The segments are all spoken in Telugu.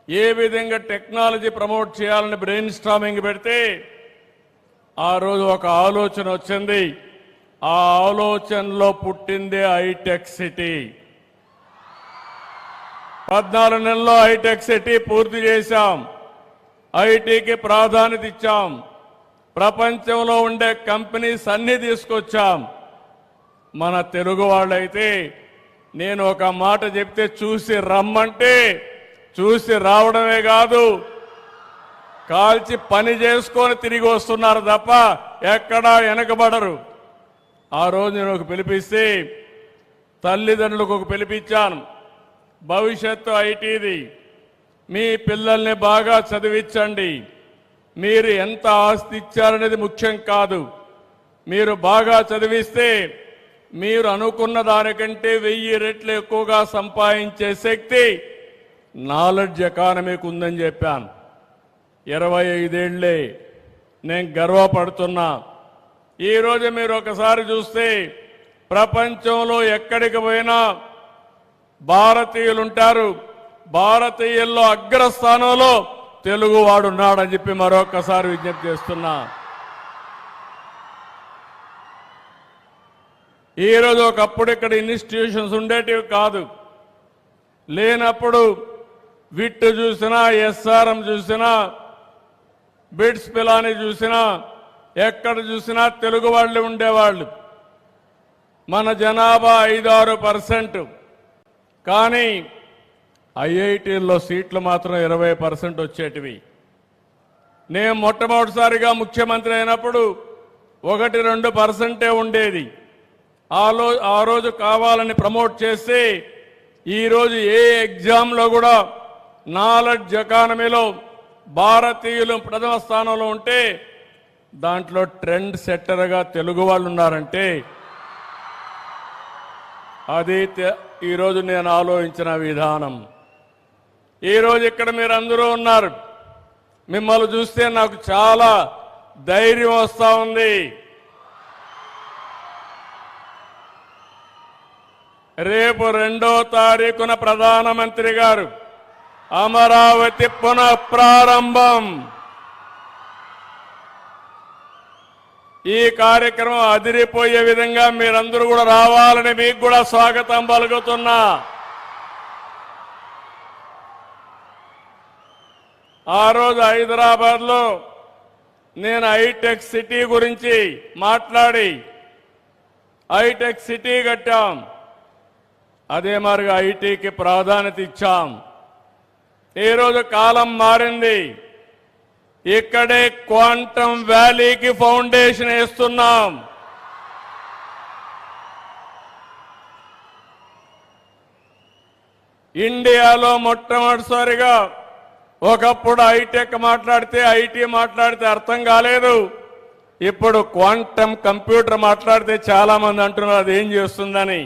ఏ విధంగా టెక్నాలజీ ప్రమోట్ చేయాలని బ్రెయిన్ స్టార్మింగ్ పెడితే ఆ రోజు ఒక ఆలోచన వచ్చింది. ఆ ఆలోచనలో పుట్టిందే హైటెక్ సిటీ. 14 నెలల్లో హైటెక్ సిటీ పూర్తి చేశాం. ఐటీకి ప్రాధాన్యత ఇచ్చాం. ప్రపంచంలో ఉండే కంపెనీస్ అన్ని తీసుకొచ్చాం. మన తెలుగు వాళ్ళైతే నేను ఒక మాట చెప్తే చూసి రమ్మంటే చూసి రావడమే కాదు, కాల్చి పని చేసుకొని తిరిగి వస్తున్నారు తప్ప ఎక్కడా వెనకబడరు. ఆ రోజు నేను ఒక పిలిపిస్తే తల్లిదండ్రులకు ఒక పిలిపించాను. భవిష్యత్తు ఐటీది. మీ పిల్లల్ని బాగా చదివించండి. మీరు ఎంత ఆస్తి ఇచ్చారనేది ముఖ్యం కాదు. మీరు బాగా చదివిస్తే మీరు అనుకున్న దానికంటే 1000 రెట్లు ఎక్కువగా సంపాదించే శక్తి నాలెడ్జ్ ఎకానమీకి ఉందని చెప్పాను. 25 ఏళ్లే నేను గర్వపడుతున్నా. ఈరోజు మీరు ఒకసారి చూస్తే ప్రపంచంలో ఎక్కడికి పోయినా భారతీయులు ఉంటారు. భారతీయుల్లో అగ్రస్థానంలో తెలుగువాడు ఉన్నాడని చెప్పి మరొకసారి విజ్ఞప్తి చేస్తున్నా. ఈరోజు ఒకప్పుడు ఇక్కడ ఇన్స్టిట్యూషన్స్ ఉండేటివి కాదు. లేనప్పుడు విట్ చూసినా, ఎస్ఆర్ఎం చూసినా, బిట్స్ పిలాని చూసినా, ఎక్కడ చూసినా తెలుగు వాళ్ళు ఉండేవాళ్ళు. మన జనాభా 5-6%. కానీ ఐఐటీల్లో సీట్లు మాత్రం 20% వచ్చేటివి. నేను మొట్టమొదటిసారిగా ముఖ్యమంత్రి అయినప్పుడు 1-2% ఉండేది. ఆ రోజు కావాలని ప్రమోట్ చేస్తే ఈరోజు ఏ ఎగ్జామ్లో కూడా నాలెడ్జ్ ఎకానమీలో భారతీయులు ప్రథమ స్థానంలో ఉంటే దాంట్లో ట్రెండ్ సెట్టర్గా తెలుగు వాళ్ళు ఉన్నారంటే అది ఈరోజు నేను ఆలోచించిన విధానం. ఈరోజు ఇక్కడ మీరు అందరూ ఉన్నారు. మిమ్మల్ని చూస్తే నాకు చాలా ధైర్యం వస్తూ ఉంది. రేపు 2వ తారీఖున ప్రధానమంత్రి గారు అమరావతి పునఃప్రారంభం. ఈ కార్యక్రమం అదిరిపోయే విధంగా మీరందరూ కూడా రావాలని మీకు కూడా స్వాగతం పలుకుతున్నా. ఆ రోజు హైదరాబాద్లో నేను హైటెక్ సిటీ గురించి మాట్లాడి హైటెక్ సిటీ కట్టాం. అదే మరిగా ఐటీకి ప్రాధాన్యత ఇచ్చాం. ఈరోజు కాలం మారింది. ఇక్కడే క్వాంటమ్ వ్యాలీకి ఫౌండేషన్ వేస్తున్నాం. ఇండియాలో మొట్టమొదటిసారిగా ఒకప్పుడు హైటెక్ మాట్లాడితే ఐటీ మాట్లాడితే అర్థం కాలేదు. ఇప్పుడు క్వాంటమ్ కంప్యూటర్ మాట్లాడితే చాలా మంది అంటున్నారు అది ఏం చేస్తుందని.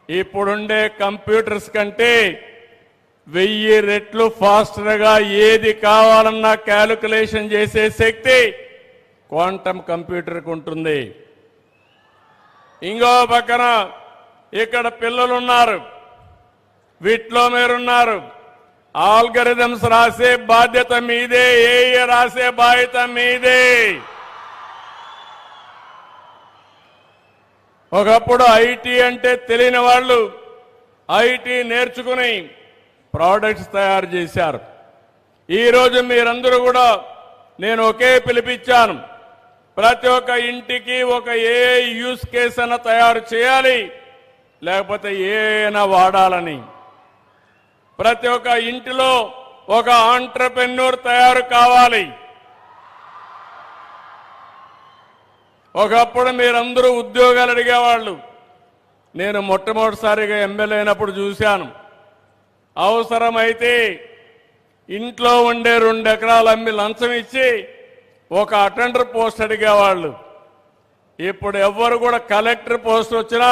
ఇప్పుడుండే కంప్యూటర్స్ కంటే 1000 రెట్లు ఫాస్టర్గా ఏది కావాలన్నా క్యాలిక్యులేషన్ చేసే శక్తి క్వాంటమ్ కంప్యూటర్కి ఉంటుంది. ఇంకో పక్కన ఇక్కడ పిల్లలున్నారు, వీటిలో మీరున్నారు. ఆల్గరిథమ్స్ రాసే బాధ్యత మీదే, ఏఏ రాసే బాధ్యత మీదే. ఒకప్పుడు ఐటీ అంటే తెలియని వాళ్ళు ఐటీ నేర్చుకుని ప్రోడక్ట్స్ తయారు చేశారు. ఈరోజు మీరందరూ కూడా నేను ఒకే పిలిపించాను. ప్రతి ఒక్క ఇంటికి ఒక ఏఐ యూస్ కేస్ అన్న తయారు చేయాలి, లేకపోతే ఏఐనా వాడాలని. ప్రతి ఒక్క ఇంటిలో ఒక ఆంట్రప్రెన్యూర్ తయారు కావాలి. ఒకప్పుడు మీరందరూ ఉద్యోగాలు అడిగేవాళ్ళు. నేను మొట్టమొదటిసారిగా ఎమ్మెల్యే అయినప్పుడు చూశాను. అవసరమైతే ఇంట్లో ఉండే 2 ఎకరాలు అమ్మి లంచం ఇచ్చి ఒక అటెండర్ పోస్ట్ అడిగేవాళ్ళు. ఇప్పుడు ఎవ్వరు కూడా కలెక్టర్ పోస్ట్ వచ్చినా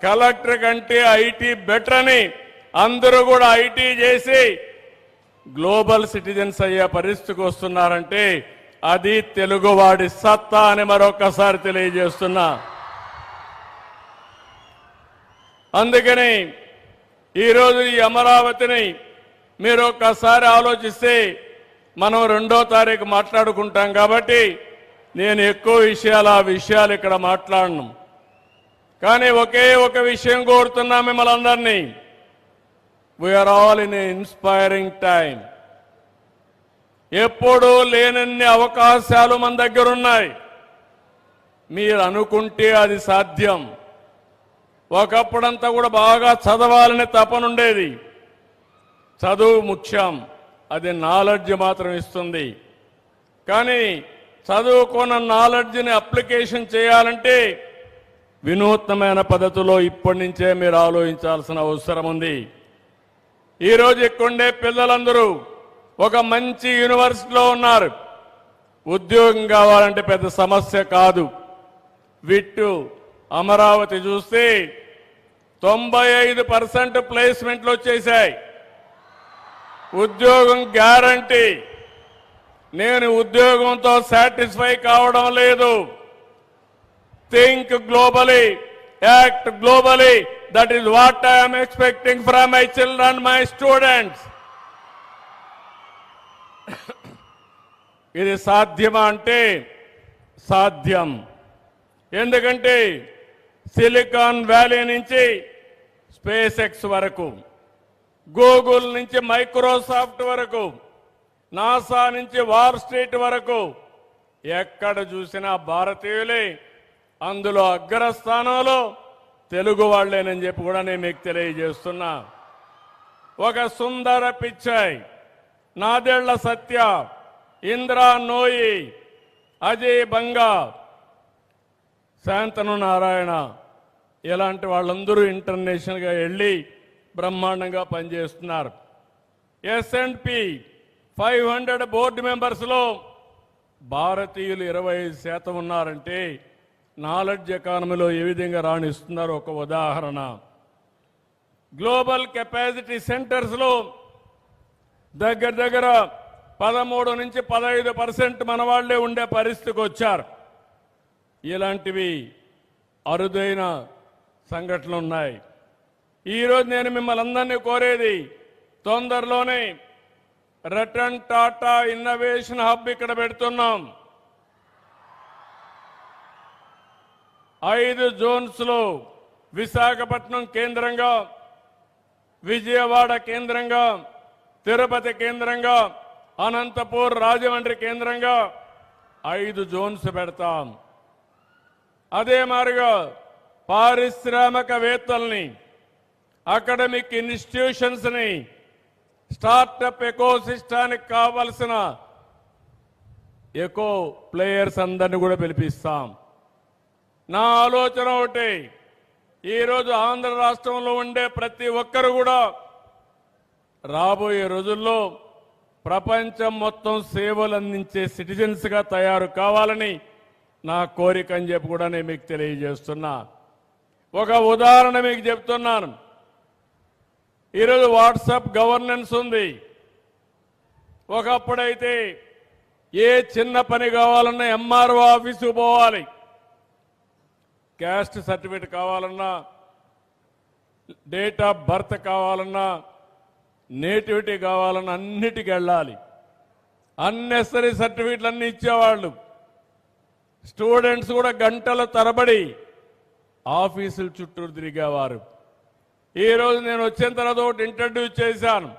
కలెక్టర్ కంటే ఐటీ బెటర్ అని అందరూ కూడా ఐటీ చేసి గ్లోబల్ సిటిజన్స్ అయ్యే పరిస్థితికి వస్తున్నారంటే అది తెలుగువాడి సత్తా అని మరొకసారి తెలియజేస్తున్నా. అందుకని ఈరోజు ఈ అమరావతిని మీరు ఒక్కసారి ఆలోచిస్తే మనం 2వ తారీఖు మాట్లాడుకుంటాం కాబట్టి నేను ఎక్కువ విషయాలు ఇక్కడ మాట్లాడను. కానీ ఒకే ఒక విషయం కోరుతున్నా మిమ్మల్ని అందరినీ. We're all in a inspiring time. ఎప్పుడూ లేనన్ని అవకాశాలు మన దగ్గర ఉన్నాయి. మీరు అనుకుంటే అది సాధ్యం. ఒకప్పుడంతా కూడా బాగా చదవాలని తపనుండేది. చదువు ముఖ్యం, అది నాలెడ్జ్ మాత్రం ఇస్తుంది. కానీ చదువుకున్న నాలెడ్జ్ని అప్లికేషన్ చేయాలంటే వినూత్నమైన పద్ధతిలో ఇప్పటి నుంచే మీరు ఆలోచించాల్సిన అవసరం ఉంది. ఈరోజు ఇక్కడుండే పిల్లలందరూ ఒక మంచి యూనివర్సిటీలో ఉన్నారు. ఉద్యోగం కావాలంటే పెద్ద సమస్య కాదు. విట్టు అమరావతి చూస్తే 95% ప్లేస్మెంట్లు వచ్చేసాయి. ఉద్యోగం గ్యారంటీ. నేను ఉద్యోగంతో సాటిస్ఫై కావడం లేదు. Think globally, act globally. That is what I'm expecting from my children, my students. ఇది సాధ్యమా అంటే సాధ్యం. ఎందుకంటే సిలికాన్ వ్యాలీ నుంచి స్పేస్ ఎక్స్ వరకు, గూగుల్ నుంచి మైక్రోసాఫ్ట్ వరకు, నాసా నుంచి వాల్ స్ట్రీట్ వరకు ఎక్కడ చూసినా భారతీయులే. అందులో అగ్రస్థానంలో తెలుగు వాళ్లేనని చెప్పి కూడా నేను మీకు తెలియజేస్తున్నా. ఒక సుందర పిచ్చాయ్, నాదెళ్ల సత్య, ఇంద్రా నోయి, అజయ్ బంగా, శాంతను నారాయణ ఇలాంటి వాళ్ళందరూ ఇంటర్నేషనల్గా వెళ్ళి బ్రహ్మాండంగా పనిచేస్తున్నారు. S&P 500 బోర్డు మెంబర్స్లో భారతీయులు 25% ఉన్నారంటే నాలెడ్జ్ ఎకానమీలో ఏ విధంగా రాణిస్తున్నారు ఒక ఉదాహరణ. గ్లోబల్ కెపాసిటీ సెంటర్స్లో దగ్గర 13 నుంచి 15% మన వాళ్లే ఉండే పరిస్థితికి వచ్చారు. ఇలాంటివి అరుదైన సంఘటనలు ఉన్నాయి. ఈరోజు నేను మిమ్మల్ని అందరినీ కోరేది, తొందరలోనే రతన్ టాటా ఇన్నోవేషన్ హబ్ ఇక్కడ పెడుతున్నాం. 5 జోన్స్లో విశాఖపట్నం కేంద్రంగా, విజయవాడ కేంద్రంగా, తిరుపతి కేంద్రంగా, అనంతపూర్, రాజమండ్రి కేంద్రంగా 5 జోన్స్ పెడతాం. అదే మాదిరిగా పారిశ్రామికవేత్తల్ని, అకాడమిక్ ఇన్స్టిట్యూషన్స్ని, స్టార్టప్ ఎకోసిస్టానికి కావలసిన ఎకో ప్లేయర్స్ అందరినీ కూడా పిలిపిస్తాం. నా ఆలోచన ఒకటి, ఈరోజు ఆంధ్ర రాష్ట్రంలో ఉండే ప్రతి ఒక్కరు కూడా రాబోయే రోజుల్లో ప్రపంచం మొత్తం సేవలు అందించే సిటిజన్స్గా తయారు కావాలని నా కోరిక అని చెప్పి కూడా నేను మీకు తెలియజేస్తున్నా. ఒక ఉదాహరణ మీకు చెప్తున్నాను. ఈరోజు వాట్సాప్ గవర్నెన్స్ ఉంది. ఒకప్పుడైతే ఏ చిన్న పని కావాలన్నా MRO ఆఫీసుకు పోవాలి. క్యాస్ట్ సర్టిఫికేట్ కావాలన్నా, డేట్ ఆఫ్ బర్త్ కావాలన్నా, నేటివిటీ కావాలన్నా అన్నిటికి వెళ్ళాలి. అన్నెసరీ సర్టిఫికేట్లు అన్నీ ఇచ్చేవాళ్ళు. స్టూడెంట్స్ కూడా గంటల తరబడి ఆఫీసుల చుట్టూ తిరిగేవారు. ఈరోజు నేను వచ్చిన తర్వాత ఒకటి ఇంట్రడ్యూస్ చేశాను,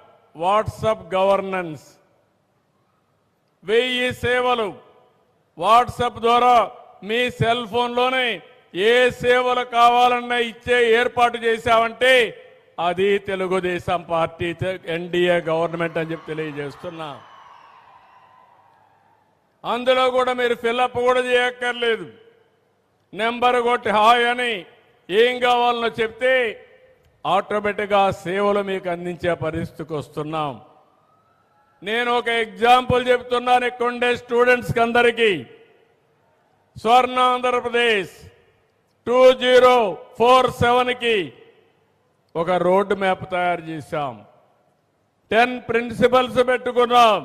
వాట్సాప్ గవర్నెన్స్. 1000 సేవలు వాట్సాప్ ద్వారా మీ సెల్ ఫోన్లోనే ఏ సేవలు కావాలన్నా ఇచ్చే ఏర్పాటు చేశామంటే అది తెలుగుదేశం పార్టీ ఎన్డీఏ గవర్నమెంట్ అని చెప్పి తెలియజేస్తున్నా. అందులో కూడా మీరు ఫిల్అప్ కూడా చేయక్కర్లేదు. నెంబర్ కొట్టి హాయ్ అని ఏం కావాలనో చెప్తే ఆటోమేటిక్గా సేవలు మీకు అందించే పరిస్థితికి వస్తున్నాం. నేను ఒక ఎగ్జాంపుల్ చెప్తున్నాను ఇక్కడుండే స్టూడెంట్స్కి అందరికీ. స్వర్ణ ఆంధ్రప్రదేశ్ 2047కి ఒక రోడ్ మ్యాప్ తయారు చేశాం. 10 ప్రిన్సిపల్స్ పెట్టుకున్నాం.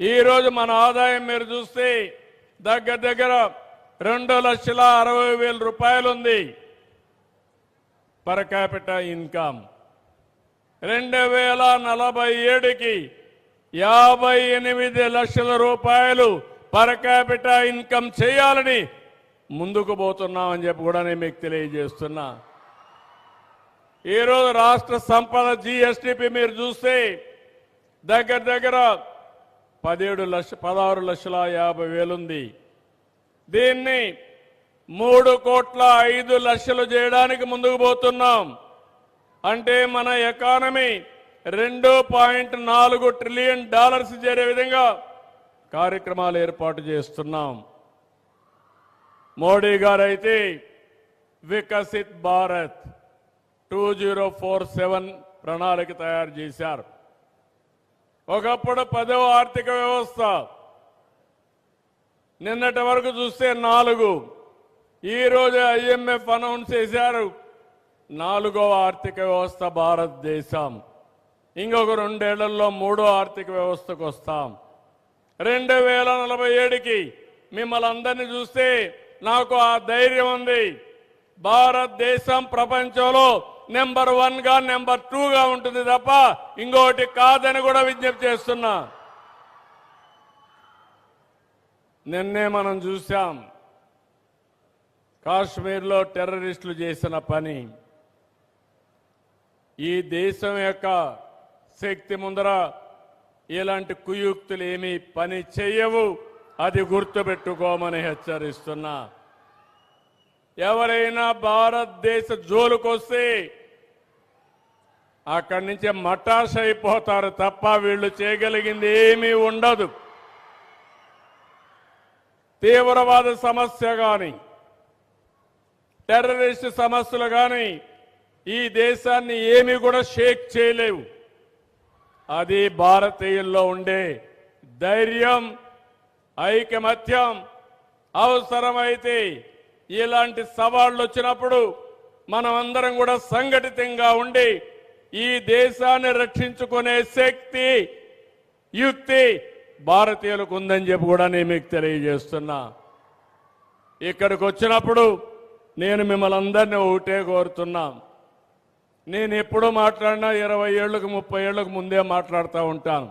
ఈరోజు మన ఆదాయం మీరు చూస్తే దగ్గర 2,60,000 రూపాయలు ఉంది పర్ క్యాపిటల్ ఇన్కమ్. 2047కి 58 లక్షల రూపాయలు పర్ క్యాపిటా ఇన్కమ్ చేయాలని ముందుకు పోతున్నామని చెప్పి కూడా నేను మీకు తెలియజేస్తున్నా. ఈరోజు రాష్ట్ర సంపద జీఎస్టీపీ మీరు చూస్తే దగ్గర 16,50,000 ఉంది. దీన్ని 3,05,00,000 చేయడానికి ముందుకు పోతున్నాం. అంటే మన ఎకానమీ $2.4 ట్రిలియన్ చేరే విధంగా కార్యక్రమాలు ఏర్పాటు చేస్తున్నాం. మోడీ గారు అయితే వికసిత్ భారత్ 2047 ప్రణాళిక తయారు చేశారు. ఒకప్పుడు 10వ ఆర్థిక వ్యవస్థ, నిన్నటి వరకు చూస్తే 4. ఈరోజు IMF అనౌన్స్ చేశారు 4వ ఆర్థిక వ్యవస్థ భారతదేశం. ఇంకొక 2 ఏళ్లలో 3వ ఆర్థిక వ్యవస్థకు వస్తాం. 2047కి మిమ్మల్ని అందరినీ చూస్తే నాకు ఆ ధైర్యం ఉంది. భారతదేశం ప్రపంచంలో నెంబర్ 1గా నెంబర్ 2గా ఉంటుంది తప్ప ఇంకోటి కాదని కూడా విజ్ఞప్తి చేస్తున్నా. నిన్నే మనం చూశాం కాశ్మీర్లో టెర్రరిస్టులు చేసిన పని. ఈ దేశం యొక్క శక్తి ముందర ఇలాంటి కుయుక్తులు ఏమీ పని చేయవు. అది గుర్తుపెట్టుకోమని హెచ్చరిస్తున్నా. ఎవరైనా భారతదేశ జోలుకొస్తే అక్కడి నుంచి మటాష్ అయిపోతారు తప్ప వీళ్ళు చేయగలిగింది ఏమీ ఉండదు. తీవ్రవాద సమస్య కానీ టెర్రరిస్ట్ సమస్యలు కానీ ఈ దేశాన్ని ఏమీ కూడా షేక్ చేయలేవు. అది భారతీయుల్లో ఉండే ధైర్యం, ఐకమత్యం. అవసరమైతే ఇలాంటి సవాళ్లు వచ్చినప్పుడు మనం అందరం కూడా సంఘటితంగా ఉండి ఈ దేశాన్ని రక్షించుకునే శక్తి, యుక్తి భారతీయులకు ఉందని చెప్పి కూడా నేను మీకు తెలియజేస్తున్నా. ఇక్కడికి వచ్చినప్పుడు నేను మిమ్మల్ని అందరినీ ఒకటే కోరుతున్నా. నేను ఎప్పుడూ మాట్లాడినా 20 ఏళ్లకు 30 ఏళ్లకు ముందే మాట్లాడుతూ ఉంటాను.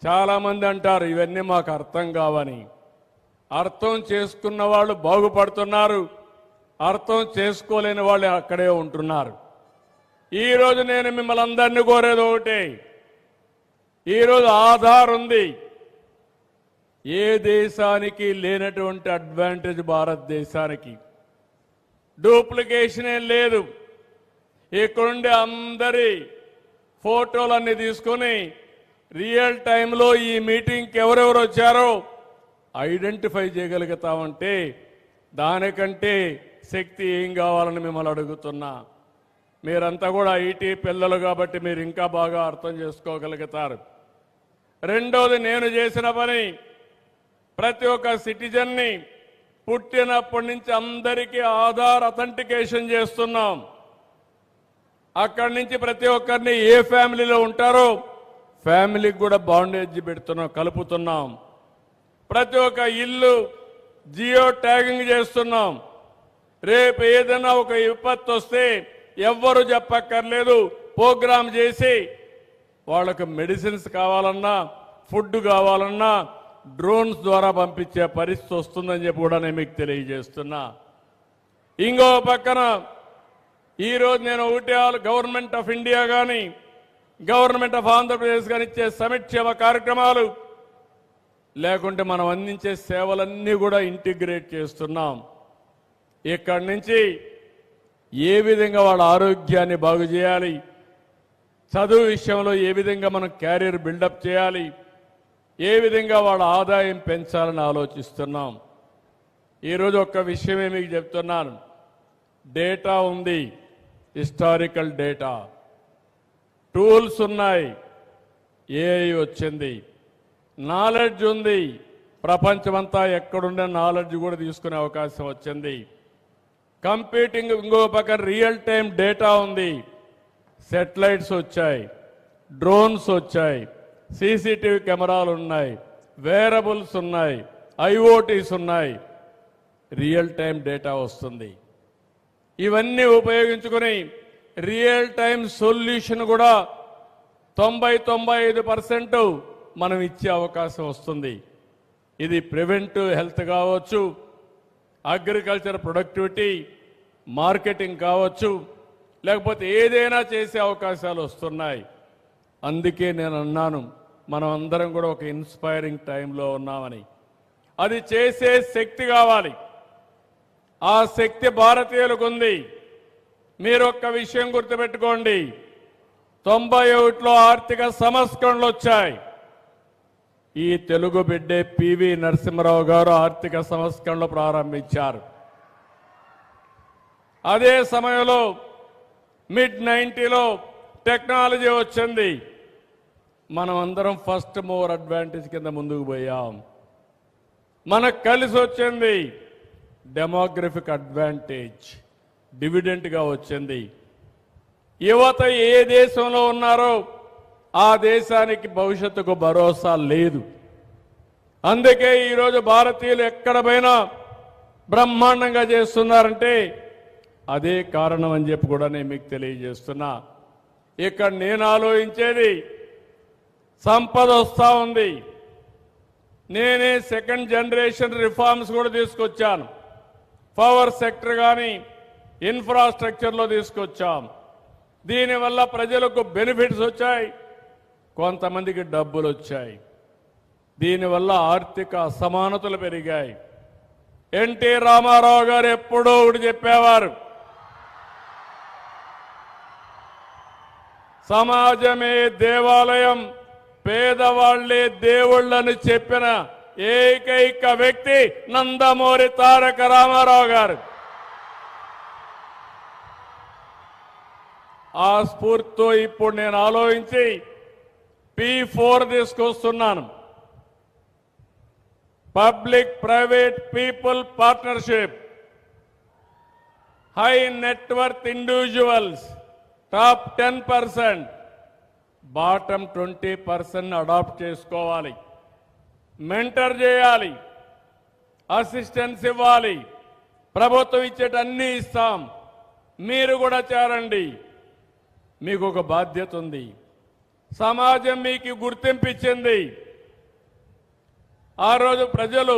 చాలామంది అంటారు ఇవన్నీ మాకు అర్థం కావని. అర్థం చేసుకున్న వాళ్ళు బాగుపడుతున్నారు, అర్థం చేసుకోలేని వాళ్ళు అక్కడే ఉంటున్నారు. ఈరోజు నేను మిమ్మల్ని అందరినీ కోరేది ఒకటే. ఈరోజు ఆధార్ ఉంది. ఏ దేశానికి లేనటువంటి అడ్వాంటేజ్ భారతదేశానికి. డూప్లికేషన్ ఏం లేదు. ఇక్కడుండే అందరి ఫోటోలన్నీ తీసుకొని రియల్ టైంలో ఈ మీటింగ్కి ఎవరెవరు వచ్చారో ఐడెంటిఫై చేయగలుగుతామంటే దానికంటే శక్తి ఏం కావాలని మిమ్మల్ని అడుగుతున్నా. మీరంతా కూడా ఐటీ పిల్లలు కాబట్టి మీరు ఇంకా బాగా అర్థం చేసుకోగలుగుతారు. రెండోది, నేను చేసిన పని ప్రతి ఒక్క సిటిజన్ని పుట్టినప్పటి నుంచి అందరికీ ఆధార్ అథెంటికేషన్ చేస్తున్నాం. అక్కడి నుంచి ప్రతి ఒక్కరిని ఏ ఫ్యామిలీలో ఉంటారో ఫ్యామిలీకి కూడా బాండేజ్ పెడుతున్నాం, కలుపుతున్నాం. ప్రతి ఒక్క ఇల్లు జియో ట్యాగింగ్ చేస్తున్నాం. రేపు ఏదైనా ఒక విపత్తు వస్తే ఎవ్వరు చెప్పక్కర్లేదు. ప్రోగ్రామ్ చేసి వాళ్ళకు మెడిసిన్స్ కావాలన్నా, ఫుడ్ కావాలన్నా డ్రోన్స్ ద్వారా పంపించే పరిస్థితి వస్తుందని చెప్పి కూడా నేను మీకు తెలియజేస్తున్నా. ఇంకో పక్కన ఈరోజు నేను గవర్నమెంట్ ఆఫ్ ఇండియా కానీ గవర్నమెంట్ ఆఫ్ ఆంధ్రప్రదేశ్ కానీ ఇచ్చే సంక్షేమ కార్యక్రమాలు లేకుంటే మనం అందించే సేవలన్నీ కూడా ఇంటిగ్రేట్ చేస్తున్నాం. ఇక్కడి నుంచి ఏ విధంగా వాళ్ళ ఆరోగ్యాన్ని బాగు చేయాలి, చదువు విషయంలో ఏ విధంగా మనం క్యారియర్ బిల్డప్ చేయాలి, ఏ విధంగా వాళ్ళ ఆదాయం పెంచాలని ఆలోచిస్తున్నాం. ఈరోజు ఒక్క విషయమే మీకు చెప్తున్నాను. డేటా ఉంది, హిస్టారికల్ డేటా, టూల్స్ ఉన్నాయి, ఏఐ వచ్చింది, నాలెడ్జ్ ఉంది. ప్రపంచమంతా ఎక్కడుండే నాలెడ్జ్ కూడా తీసుకునే అవకాశం వచ్చింది. కంప్యూటింగ్ ఇంకో పక్కన రియల్ టైం డేటా ఉంది. సెటిలైట్స్ వచ్చాయి, డ్రోన్స్ వచ్చాయి, సీసీటీవీ కెమెరాలు ఉన్నాయి, వేరబుల్స్ ఉన్నాయి, ఐఓటీస్ ఉన్నాయి. రియల్ టైం డేటా వస్తుంది. ఇవన్నీ ఉపయోగించుకుని రియల్ టైం సొల్యూషన్ కూడా 90-95% మనం ఇచ్చే అవకాశం వస్తుంది. ఇది ప్రివెంటివ్ హెల్త్ కావచ్చు, అగ్రికల్చర్ ప్రొడక్టివిటీ, మార్కెటింగ్ కావచ్చు, లేకపోతే ఏదైనా చేసే అవకాశాలు వస్తున్నాయి. అందుకే నేను అన్నాను మనం అందరం కూడా ఒక ఇన్స్పైరింగ్ టైంలో ఉన్నామని. అది చేసే శక్తి కావాలి. ఆ శక్తి భారతీయులకు ఉంది. మీరు ఒక్క విషయం గుర్తుపెట్టుకోండి, 91లో ఆర్థిక సంస్కరణలు వచ్చాయి. ఈ తెలుగు బిడ్డే పివి నరసింహారావు గారు ఆర్థిక సంస్కరణలు ప్రారంభించారు. అదే సమయంలో మిడ్-90లో టెక్నాలజీ వచ్చింది. మనం అందరం ఫస్ట్ మూవర్ అడ్వాంటేజ్ కింద ముందుకు పోయాం. మనకు కలిసి వచ్చింది డెమోగ్రఫిక్ అడ్వాంటేజ్, డివిడెంట్గా వచ్చింది. యువత ఏ దేశంలో ఉన్నారో ఆ దేశానికి భవిష్యత్తుకు భరోసా లేదు. అందుకే ఈరోజు భారతీయులు ఎక్కడ పోయినా బ్రహ్మాండంగా చేస్తున్నారంటే అదే కారణం అని చెప్పి కూడా నేను మీకు తెలియజేస్తున్నా. ఇక్కడ నేను ఆలోచించేది సంపద వస్తూ ఉంది. నేనే సెకండ్ జనరేషన్ రిఫార్మ్స్ కూడా తీసుకొచ్చాను. పవర్ సెక్టర్ కానీ ఇన్ఫ్రాస్ట్రక్చర్లో తీసుకొచ్చాం. దీనివల్ల ప్రజలకు బెనిఫిట్స్ వచ్చాయి, కొంతమందికి డబ్బులు వచ్చాయి. దీనివల్ల ఆర్థిక అసమానతలు పెరిగాయి. ఎన్టీ రామారావు గారు ఎప్పుడో ఒకటి చెప్పేవారు, సమాజమే దేవాలయం, పేదవాళ్లే దేవుళ్ళని చెప్పిన ఏకైక వ్యక్తి నందమూరి తారక రామారావు గారు. ఆ స్ఫూర్తితో ఇప్పుడు నేను ఆలోచించి P4 తీసుకొస్తున్నాను. Public private people partnership. High net worth individuals top 10%, bottom 20% adopt చేసుకోవాలి. మెంటర్ చేయాలి, అసిస్టెన్స్ ఇవ్వాలి. ప్రభుత్వం ఇచ్చేట అన్నీ ఇస్తాం, మీరు కూడా చేరండి. మీకు ఒక బాధ్యత ఉంది. సమాజం మీకు గుర్తింపు ఇచ్చింది. ఆ రోజు ప్రజలు